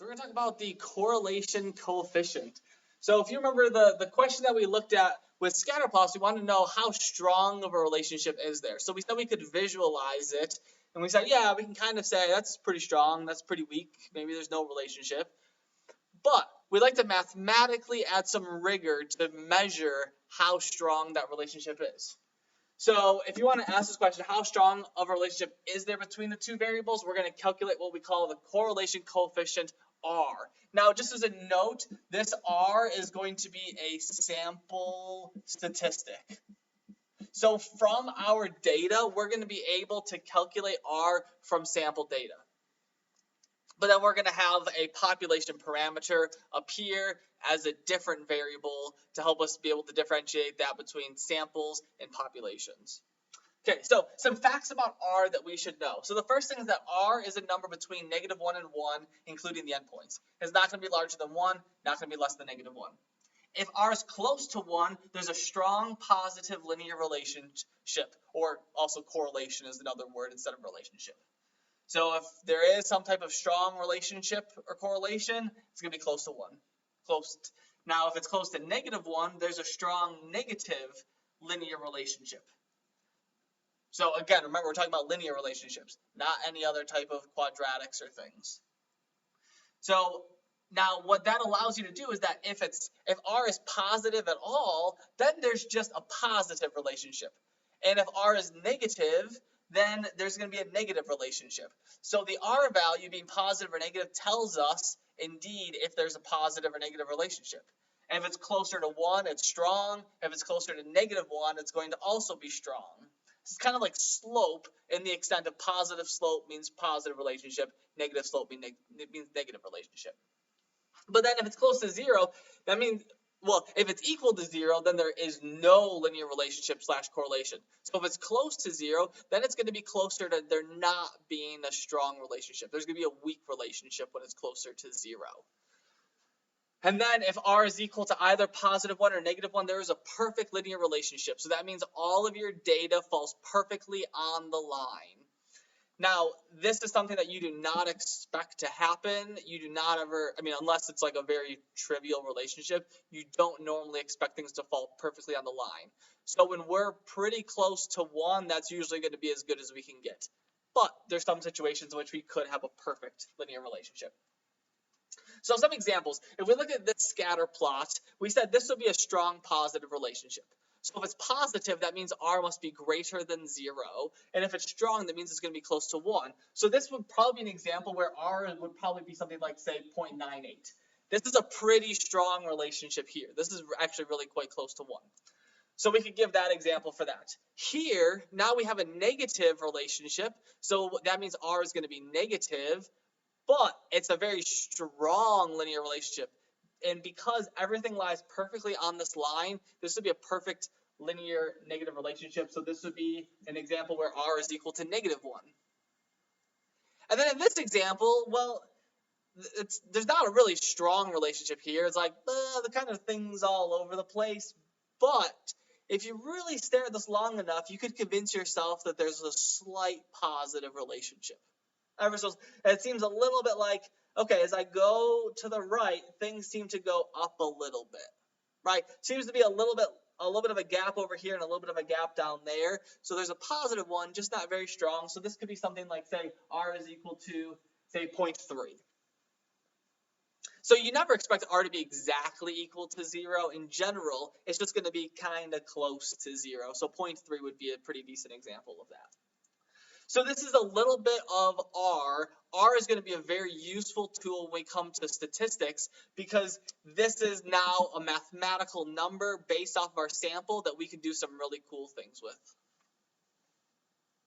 we're going to talk about the correlation coefficient. So if you remember the question that we looked at with scatter plots, we wanted to know how strong of a relationship is there. So we said we could visualize it, and we said, yeah, we can kind of say that's pretty strong, that's pretty weak, maybe there's no relationship. But we like to mathematically add some rigor to measure how strong that relationship is. So if you want to ask this question, how strong of a relationship is there between the two variables, we're going to calculate what we call the correlation coefficient R. Now, just as a note, this R is going to be a sample statistic. So from our data, we're going to be able to calculate R from sample data. But then we're going to have a population parameter appear as a different variable to help us be able to differentiate that between samples and populations. Okay, so some facts about R that we should know. So the first thing is that R is a number between -1 and 1, including the endpoints. It's not going to be larger than 1, not going to be less than -1. If R is close to 1, there's a strong positive linear relationship, or also correlation is another word instead of relationship. So if there is some type of strong relationship or correlation, it's going to be close to 1. Now, if it's close to -1, there's a strong negative linear relationship. So again, remember, we're talking about linear relationships, not any other type of quadratics or things. So now what that allows you to do is that if R is positive at all, then there's just a positive relationship. And if R is negative, then there's going to be a negative relationship. So the R value being positive or negative tells us, indeed, if there's a positive or negative relationship. And if it's closer to 1, it's strong. If it's closer to -1, it's going to also be strong. It's kind of like slope in the extent of positive slope means positive relationship, negative slope means negative relationship. But then if it's close to 0, that means, well, if it's equal to 0, then there is no linear relationship / correlation. So if it's close to 0, then it's going to be closer to there not being a strong relationship. There's going to be a weak relationship when it's closer to 0. And then if R is equal to either +1 or -1, there is a perfect linear relationship. So that means all of your data falls perfectly on the line. Now, this is something that you do not expect to happen. You do not ever, unless it's like a very trivial relationship, you don't normally expect things to fall perfectly on the line. So when we're pretty close to 1, that's usually going to be as good as we can get. But there's some situations in which we could have a perfect linear relationship. So some examples. If we look at this scatter plot, we said this would be a strong positive relationship. So if it's positive, that means R must be greater than 0. And if it's strong, that means it's going to be close to 1. So this would probably be an example where R would probably be something like, say, 0.98. This is a pretty strong relationship here. This is actually really quite close to 1. So we could give that example for that. Here, now we have a negative relationship. So that means R is going to be negative. But it's a very strong linear relationship. And because everything lies perfectly on this line, this would be a perfect linear negative relationship. So this would be an example where R is equal to -1. And then in this example, well, there's not a really strong relationship here. It's like the kind of things all over the place. But if you really stare at this long enough, you could convince yourself that there's a slight positive relationship. It seems a little bit like, okay, as I go to the right, things seem to go up a little bit, right? Seems to be a little bit of a gap over here and a little bit of a gap down there. So there's a positive one, just not very strong. So this could be something like, say, R is equal to, say, 0.3. So you never expect R to be exactly equal to 0. In general, it's just going to be kind of close to 0. So 0.3 would be a pretty decent example of that. So this is a little bit of R. R is going to be a very useful tool when we come to statistics because this is now a mathematical number based off of our sample that we can do some really cool things with.